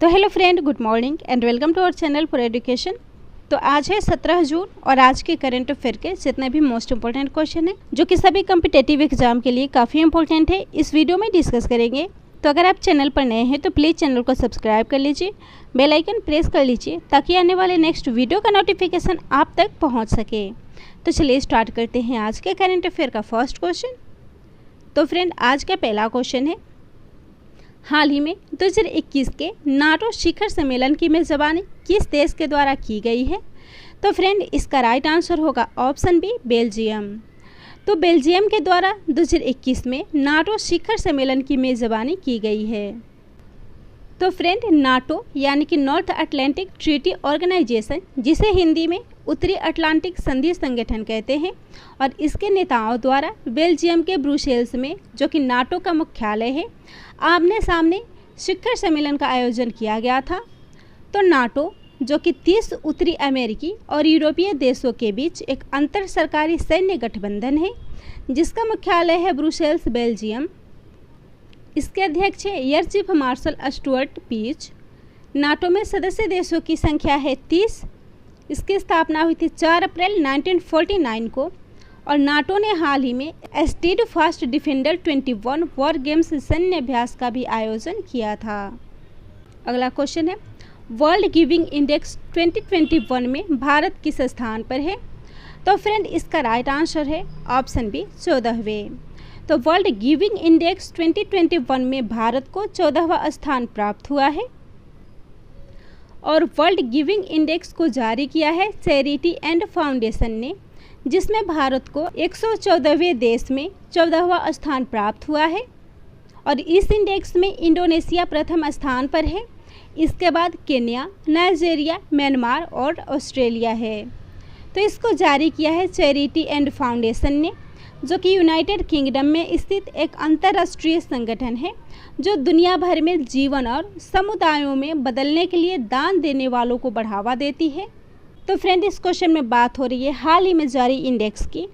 तो hello friend, good morning and welcome to our channel for education. तो आज है 17 जून और आज के करंट अफेयर के जितने भी मोस्ट इंपॉर्टेंट क्वेश्चन है जो कि सभी कम्पिटेटिव एग्जाम के लिए काफ़ी इंपॉर्टेंट है, इस वीडियो में डिस्कस करेंगे। तो अगर आप चैनल पर नए हैं तो प्लीज़ चैनल को सब्सक्राइब कर लीजिए, बेल आइकन प्रेस कर लीजिए ताकि आने वाले नेक्स्ट वीडियो का नोटिफिकेशन आप तक पहुँच सके। तो चलिए स्टार्ट करते हैं आज के करंट अफेयर का फर्स्ट क्वेश्चन। तो फ्रेंड, आज का पहला क्वेश्चन है, हाल ही में 2021 के नाटो शिखर सम्मेलन की मेज़बानी किस देश के द्वारा की गई है? तो फ्रेंड, इसका राइट आंसर होगा ऑप्शन बी, बेल्जियम। तो बेल्जियम के द्वारा 2021 में नाटो शिखर सम्मेलन की मेज़बानी की गई है। तो फ्रेंड, नाटो यानी कि नॉर्थ अटलांटिक ट्रीटी ऑर्गेनाइजेशन, जिसे हिंदी में उत्तरी अटलांटिक संधि संगठन कहते हैं, और इसके नेताओं द्वारा बेल्जियम के ब्रुसेल्स में, जो कि नाटो का मुख्यालय है, आमने सामने शिखर सम्मेलन का आयोजन किया गया था। तो नाटो, जो कि 30 उत्तरी अमेरिकी और यूरोपीय देशों के बीच एक अंतर सरकारी सैन्य गठबंधन है, जिसका मुख्यालय है ब्रुसेल्स, बेल्जियम। इसके अध्यक्ष है air chief marshal Stuart Peach. NATO में सदस्य देशों की संख्या है 30। इसकी स्थापना हुई थी 4 अप्रैल 1949 को, और नाटो ने हाल ही में स्टेडफास्ट डिफेंडर 21 वॉर गेम्स सैन्य अभ्यास का भी आयोजन किया था। अगला क्वेश्चन है, वर्ल्ड गिविंग इंडेक्स 2021 में भारत किस स्थान पर है? तो फ्रेंड, इसका राइट आंसर है ऑप्शन बी, 14वें। तो वर्ल्ड गिविंग इंडेक्स 2021 में भारत को 14वां स्थान प्राप्त हुआ है, और वर्ल्ड गिविंग इंडेक्स को जारी किया है चैरिटी एंड फाउंडेशन ने, जिसमें भारत को 114वें देश में 14वां स्थान प्राप्त हुआ है, और इस इंडेक्स में इंडोनेशिया प्रथम स्थान पर है। इसके बाद केन्या, नाइजीरिया, म्यांमार और ऑस्ट्रेलिया है। तो इसको जारी किया है चैरिटी एंड फाउंडेशन ने, जो कि यूनाइटेड किंगडम में स्थित एक अंतर्राष्ट्रीय संगठन है जो दुनिया भर में जीवन और समुदायों में बदलने के लिए दान देने वालों को बढ़ावा देती है। तो फ्रेंड, इस क्वेश्चन में बात हो रही है हाल ही में जारी इंडेक्स की।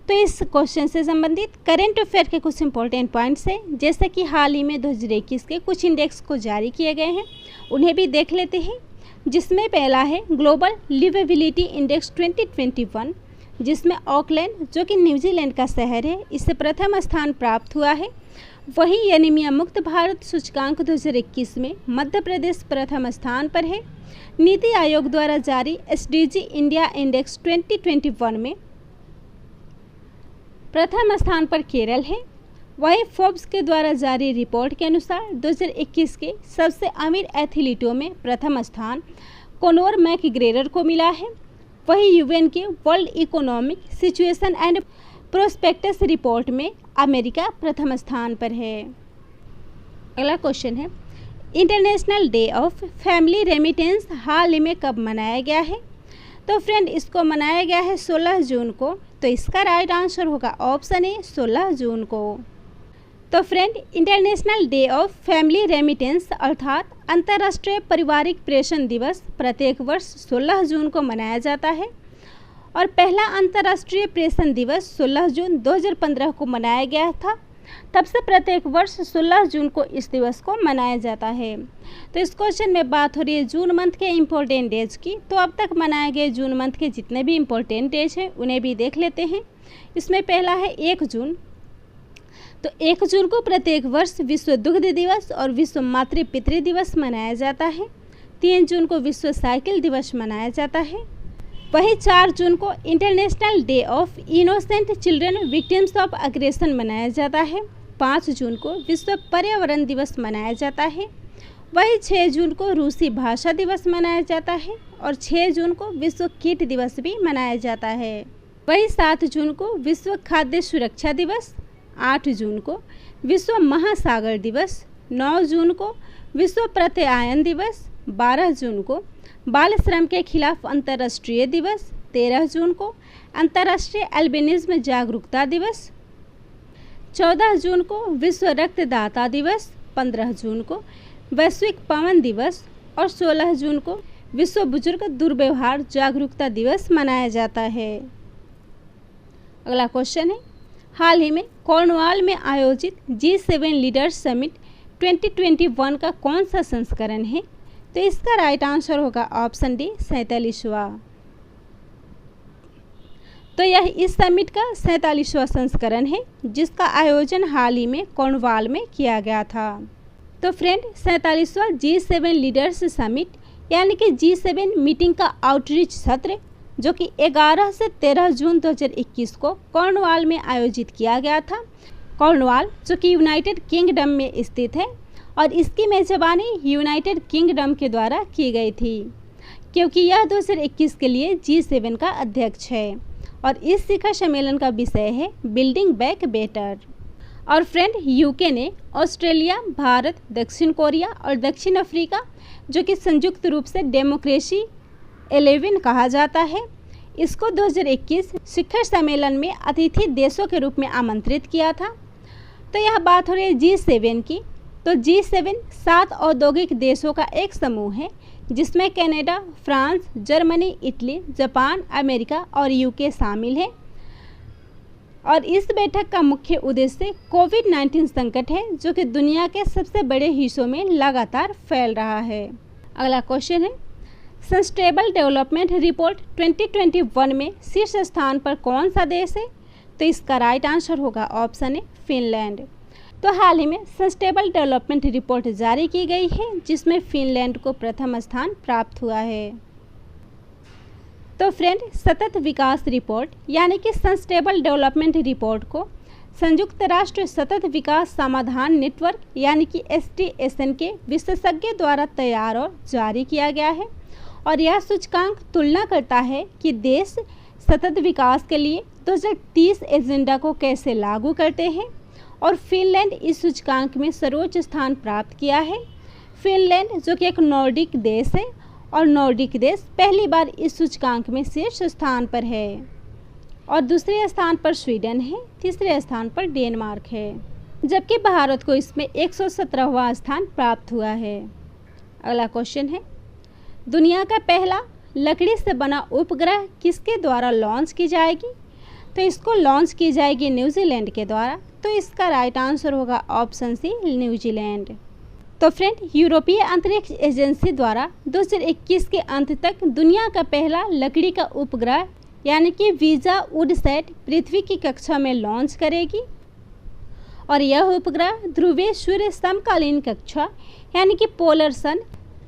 तो इस क्वेश्चन से संबंधित करंट अफेयर के कुछ इंपॉर्टेंट पॉइंट्स हैं, जैसे कि हाल ही में 2021 के कुछ इंडेक्स को जारी किए गए हैं, उन्हें भी देख लेते हैं। जिसमें पहला है ग्लोबल लिवेबिलिटी इंडेक्स 2021, जिसमें ऑकलैंड, जो कि न्यूजीलैंड का शहर है, इससे प्रथम स्थान प्राप्त हुआ है। वहीं एनीमिया मुक्त भारत सूचकांक 2021 में मध्य प्रदेश प्रथम स्थान पर है। नीति आयोग द्वारा जारी एसडीजी इंडिया इंडेक्स 2021 में प्रथम स्थान पर केरल है। वहीं फोर्ब्स के द्वारा जारी रिपोर्ट के अनुसार 2021 के सबसे अमीर एथलीटों में प्रथम स्थान कोनोर मैकग्रेगर को मिला है। वहीं यूएन के World Economic Situation and Prospects report में अमेरिका प्रथम स्थान पर है। अगला क्वेश्चन है, International Day of Family Remittances हाल ही में कब मनाया गया है? तो फ्रेंड, इसको मनाया गया है 16 जून को। तो इसका राइट आंसर होगा ऑप्शन ए, 16 जून को। तो friend, international Day of Family remittance अर्थात अंतर्राष्ट्रीय पारिवारिक प्रेषण दिवस प्रत्येक वर्ष 16 जून को मनाया जाता है, और पहला अंतर्राष्ट्रीय प्रेषण दिवस 16 जून 2015 को मनाया गया था। तब से प्रत्येक वर्ष 16 जून को इस दिवस को मनाया जाता है। तो इस क्वेश्चन में बात हो रही है जून मंथ के इम्पोर्टेंट डेज की। तो अब तक मनाए गए जून मंथ के जितने भी इम्पोर्टेंट डेज हैं उन्हें भी देख लेते हैं। इसमें पहला है 1 जून। तो 1 जून को प्रत्येक वर्ष विश्व दुग्ध दिवस और विश्व मातृ पितृ दिवस मनाया जाता है। 3 जून को विश्व साइकिल दिवस मनाया जाता है। वहीं 4 जून को international Day of innocent children victims of aggression मनाया जाता है। 5 जून को विश्व पर्यावरण दिवस मनाया जाता है। वहीं 6 जून को रूसी भाषा दिवस मनाया जाता है, और 6 जून को विश्व कीट दिवस भी मनाया जाता है। वहीं 7 जून को विश्व खाद्य सुरक्षा दिवस, 8 जून को विश्व महासागर दिवस, 9 जून को विश्व प्रत्यायन दिवस, 12 जून को बाल श्रम के खिलाफ अंतर्राष्ट्रीय दिवस, 13 जून को अंतर्राष्ट्रीय एल्बिनिज्म जागरूकता दिवस, 14 जून को विश्व रक्तदाता दिवस, 15 जून को वैश्विक पवन दिवस, और 16 जून को विश्व बुजुर्ग दुर्व्यवहार जागरूकता दिवस मनाया जाता है। अगला क्वेश्चन है, हाल ही में कॉर्नवाल में आयोजित G7 लीडर्स समिट 2021 का कौन सा संस्करण है? तो इसका राइट आंसर होगा ऑप्शन डी 47वां। तो यह इस समिट का 47वां संस्करण है जिसका आयोजन हाल ही में कॉर्नवाल में किया गया था। तो फ्रेंड, 47वां G7 लीडर्स समिट यानी कि G7 मीटिंग का आउटरीच सत्र जो कि 11 से 13 जून 2021 को कॉर्नवाल में आयोजित किया गया था। कॉर्नवाल जो कि यूनाइटेड किंगडम में स्थित है और इसकी मेजबानी यूनाइटेड किंगडम के द्वारा की गई थी क्योंकि यह 2021 के लिए G7 का अध्यक्ष है और इस शिखर सम्मेलन का विषय है बिल्डिंग बैक बेटर। और फ्रेंड, यूके ने ऑस्ट्रेलिया, भारत, दक्षिण कोरिया और दक्षिण अफ्रीका जो कि संयुक्त रूप से डेमोक्रेसी 11 कहा जाता है, इसको 2021 शिखर सम्मेलन में अतिथि देशों के रूप में आमंत्रित किया था। तो यह बात हो रही है G7 की। तो G7 7 औद्योगिक देशों का एक समूह है जिसमें Canada, France, Germany, Italy, Japan, America और यूके शामिल है। और इस बैठक का मुख्य उद्देश्य कोविड-19 संकट है जो कि दुनिया के सबसे बड़े हिस्सों में लगातार फैल रहा है। अगला क्वेश्चन है, सस्टेनेबल डेवलपमेंट रिपोर्ट 2021 में शीर्ष स्थान पर कौन सा देश है? तो इसका राइट आंसर होगा ऑप्शन ए फिनलैंड। तो हाल ही में सस्टेनेबल डेवलपमेंट रिपोर्ट जारी की गई है जिसमें फिनलैंड को प्रथम स्थान प्राप्त हुआ है। तो फ्रेंड, सतत विकास रिपोर्ट यानी कि सस्टेनेबल डेवलपमेंट रिपोर्ट को संयुक्त राष्ट्र सतत विकास समाधान नेटवर्क यानी कि STSN के विशेषज्ञ द्वारा तैयार और जारी किया गया है और यह सूचकांक तुलना करता है कि देश सतत विकास के लिए 2030 एजेंडा को कैसे लागू करते हैं और फिनलैंड इस सूचकांक में सर्वोच्च स्थान प्राप्त किया है। फिनलैंड जो कि एक नॉर्डिक देश है और नॉर्डिक देश पहली बार इस सूचकांक में शीर्ष स्थान पर है और दूसरे स्थान पर स्वीडन है, तीसरे स्थान पर डेनमार्क है, जबकि भारत को इसमें 117वां स्थान प्राप्त हुआ है। अगला क्वेश्चन है, दुनिया का पहला लकड़ी से बना उपग्रह किसके द्वारा लॉन्च की जाएगी? तो इसको लॉन्च की जाएगी न्यूजीलैंड के द्वारा। तो इसका राइट आंसर होगा ऑप्शन सी न्यूजीलैंड। तो फ्रेंड, यूरोपीय अंतरिक्ष एजेंसी द्वारा 2021 के अंत तक दुनिया का पहला लकड़ी का उपग्रह यानी कि वीजा वुडसैट पृथ्वी की कक्षा में लॉन्च करेगी और यह उपग्रह ध्रुवीय सूर्य समकालीन कक्षा यानी कि polar sun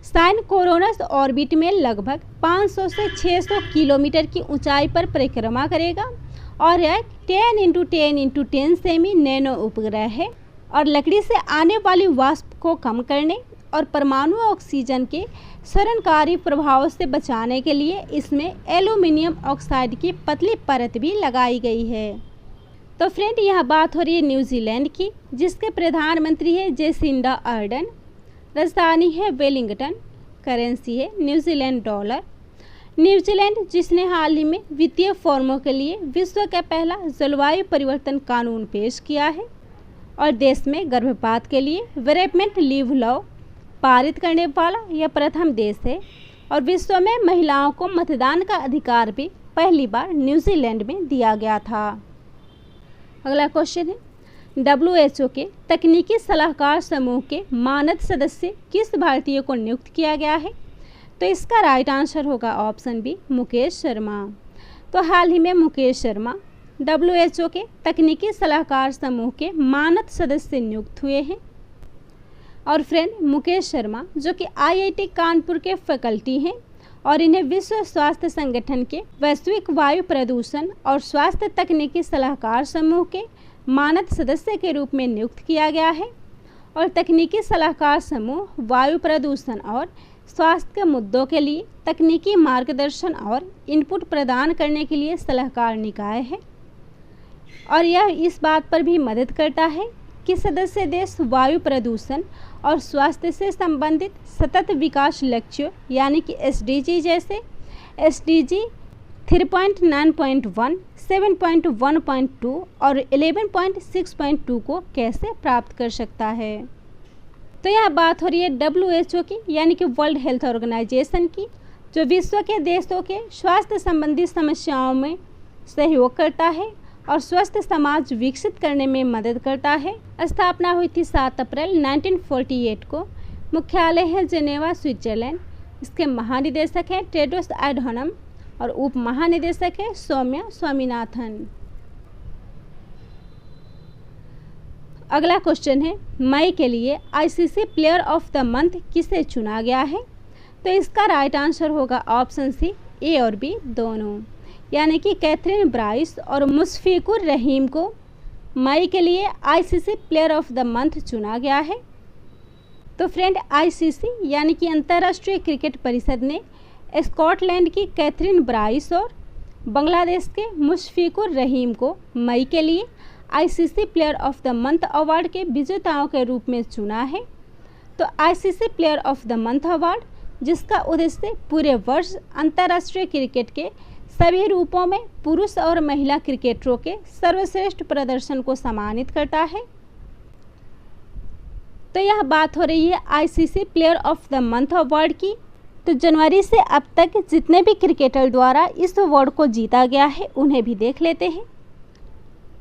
sign Kourounis orbit में लगभग 500 से 600 किलोमीटर की ऊंचाई पर परिक्रमा करेगा और यह 10x10x10 सेमी नैनो उपग्रह है और लकड़ी से आने वाली वाष्प को कम करने और परमाणु ऑक्सीजन के क्षरणकारी प्रभाव से बचाने के लिए इसमें एल्यूमिनियम ऑक्साइड की पतली परत भी लगाई गई है। तो फ्रेंड, यह बात हो रही है न्यूजीलैंड की जिसके प्रधानमंत्री है जेसिंडा अर्डन, राजधानी है वेलिंगटन, करेंसी है न्यूजीलैंड डॉलर। न्यूजीलैंड जिसने हाल ही में वित्तीय फर्मों के लिए विश्व का पहला जलवायु परिवर्तन कानून पेश किया है और देश में गर्भपात के लिए बेरेपमेंट लीव लॉ पारित करने वाला यह प्रथम देश है और विश्व में महिलाओं को मतदान का अधिकार भी पहली बार न्यूजीलैंड में दिया गया था। अगला क्वेश्चन है, WHO के तकनीकी सलाहकार समूह के मानद सदस्य किस भारतीय को नियुक्त किया गया है? तो इसका राइट आंसर होगा ऑप्शन बी मुकेश शर्मा। तो हाल ही में मुकेश शर्मा WHO के तकनीकी सलाहकार समूह के मानद सदस्य नियुक्त हुए हैं। और फ्रेंड, मुकेश शर्मा जो कि IIT कानपुर के फैकल्टी हैं और इन्हें विश्व स्वास्थ्य संगठन के वैश्विक वायु प्रदूषण और स्वास्थ्य तकनीकी सलाहकार समूह के मानद सदस्य के रूप में नियुक्त किया गया है और तकनीकी सलाहकार समूह वायु प्रदूषण और स्वास्थ्य के मुद्दों के लिए तकनीकी मार्गदर्शन और इनपुट प्रदान करने के लिए सलाहकार निकाय है और यह इस बात पर भी मदद करता है कि सदस्य देश वायु प्रदूषण और स्वास्थ्य से संबंधित सतत विकास लक्ष्यों यानी कि SDG जैसे SDG 3.9.1, 7.1.2 और 11.6.2 को कैसे प्राप्त कर सकता है। तो यह बात हो रही है WHO की यानी कि वर्ल्ड हेल्थ ऑर्गेनाइजेशन की जो विश्व के देशों के स्वास्थ्य संबंधी समस्याओं में सहयोग करता है और स्वस्थ समाज विकसित करने में मदद करता है। स्थापना हुई थी 7 अप्रैल 1948 को मुख्यालय है जेनेवा, स्विट्जरलैंड। इसके महानिदेशक हैं टेड्रोस एडहानम और उप महानिदेशक है सौम्या स्वामीनाथन। अगला क्वेश्चन है, मई के लिए ICC player of the month किसे चुना गया है? तो इसका राइट आंसर होगा ऑप्शन सी, ए और बी दोनों, यानी कि कैथरीन ब्राइस और मुशफिकुर रहीम को मई के लिए ICC player of the month चुना गया है। तो फ्रेंड, आईसीसी यानी कि अंतर्राष्ट्रीय क्रिकेट परिषद ने स्कॉटलैंड की कैथरीन ब्राइस और बांग्लादेश के मुशफिकुर रहीम को मई के लिए ICC player of the month award के विजेताओं के रूप में चुना है। तो ICC player of the month award, जिसका उद्देश्य पूरे वर्ष अंतर्राष्ट्रीय क्रिकेट के सभी रूपों में पुरुष और महिला क्रिकेटरों के सर्वश्रेष्ठ प्रदर्शन को सम्मानित करता है। तो यह बात हो रही है ICC player of the month award की। तो जनवरी से अब तक जितने भी क्रिकेटर द्वारा इस अवार्ड को जीता गया है उन्हें भी देख लेते हैं,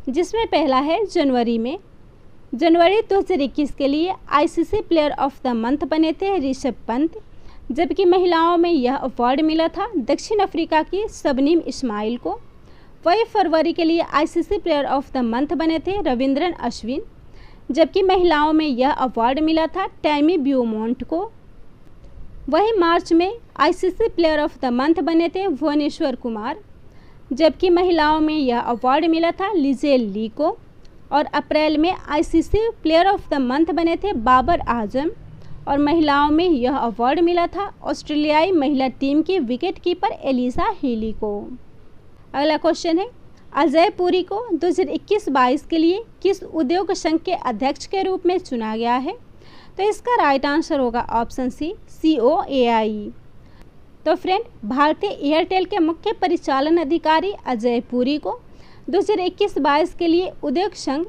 जिसमें पहला है जनवरी 2021 के लिए ICC player of the month बने थे ऋषभ पंत, जबकि महिलाओं में यह अवार्ड मिला था दक्षिण अफ्रीका की शबनीम इस्माइल को। वही फरवरी के लिए ICC player of the month बने थे रविंद्रन अश्विन, जबकि महिलाओं में यह अवार्ड मिला था टैमी ब्यूमोंट को। वही मार्च में ICC player of the month बने थे भुवनेश्वर कुमार, जबकि महिलाओं में यह अवार्ड मिला था लिजेल ली को। और अप्रैल में ICC player of the month बने थे बाबर आजम, और महिलाओं में यह अवार्ड मिला था ऑस्ट्रेलियाई महिला टीम की विकेट कीपर एलिसा हीली को। अगला क्वेश्चन है, अजय पुरी को 2021-22 के लिए किस उद्योग संघ के अध्यक्ष के रूप में चुना गया है? तो इसका राइट आंसर होगा ऑप्शन सी, COAI। तो फ्रेंड, भारतीय एयरटेल के मुख्य परिचालन अधिकारी अजय पुरी को 2021-22 के लिए उद्योग संघ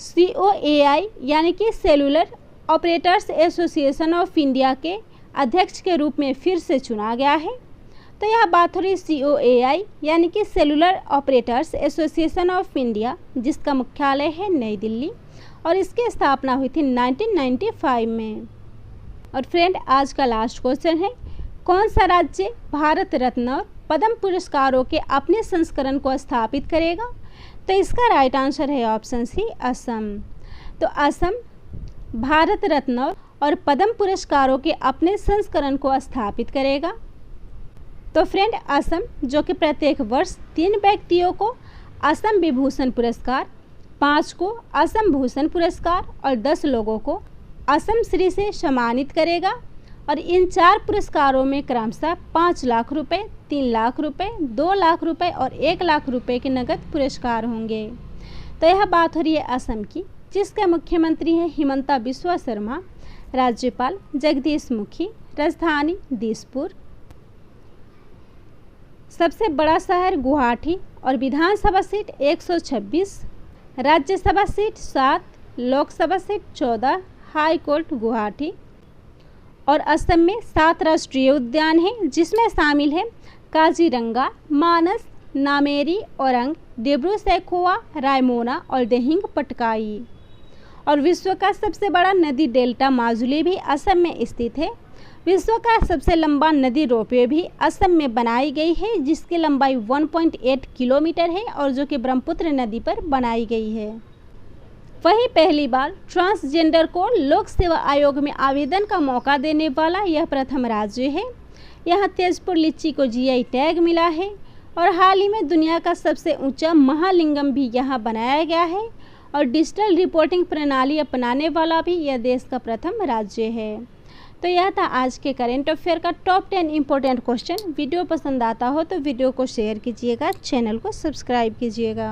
COAI यानी कि cellular operators association of India के अध्यक्ष के रूप में फिर से चुना गया है। तो यह बात हो रही COAI यानी कि cellular operators association of India, जिसका मुख्यालय है नई दिल्ली और इसकी स्थापना हुई थी 1995 में। और फ्रेंड, आज का लास्ट क्वेश्चन है, कौन सा राज्य भारत रत्न और पद्म पुरस्कारों के अपने संस्करण को स्थापित करेगा? तो इसका राइट आंसर है ऑप्शन सी, असम। तो असम भारत रत्न और पद्म पुरस्कारों के अपने संस्करण को स्थापित करेगा। तो फ्रेंड, असम जो कि प्रत्येक वर्ष 3 व्यक्तियों को असम विभूषण पुरस्कार, 5 को असम भूषण पुरस्कार और 10 लोगों को असम श्री से सम्मानित करेगा। और इन 4 पुरस्कारों में क्रमशः 5 लाख रुपए, 3 लाख रुपए, 2 लाख रुपए और 1 लाख रुपए के नकद पुरस्कार होंगे। तो यह बात हो रही है असम की, जिसके मुख्यमंत्री हैं हिमंता बिस्वा शर्मा, राज्यपाल जगदीश मुखी, राजधानी दिसपुर, सबसे बड़ा शहर गुवाहाटी और Vidhan Sabha seat 126, Rajya Sabha seat 7, Lok Sabha seat 14, high court Guwahati. और असम में 7 राष्ट्रीय उद्यान हैं, जिसमें शामिल है काजीरंगा, मानस, नामेरी, औरंग, डिब्रू सैखोवा, रायमोना और दिहिंग पटकाई। और विश्व का सबसे बड़ा नदी डेल्टा माजुली भी असम में स्थित है। विश्व का सबसे लंबा नदी रोपवे भी असम में बनाई गई है, जिसकी लंबाई 1.8 किलोमीटर है और जो कि ब्रह्मपुत्र नदी पर बनाई गई है। वही पहली बार ट्रांसजेंडर को लोक सेवा आयोग में आवेदन का मौका देने वाला यह प्रथम राज्य है। यहाँ तेजपुर लीची को GI टैग मिला है और हाल ही में दुनिया का सबसे ऊंचा महालिंगम भी यहाँ बनाया गया है और डिजिटल रिपोर्टिंग प्रणाली अपनाने वाला भी यह देश का प्रथम राज्य है। तो यह था आज के करेंट अफेयर का टॉप 10 इम्पोर्टेंट क्वेश्चन। वीडियो पसंद आता हो तो वीडियो को शेयर कीजिएगा, चैनल को सब्सक्राइब कीजिएगा।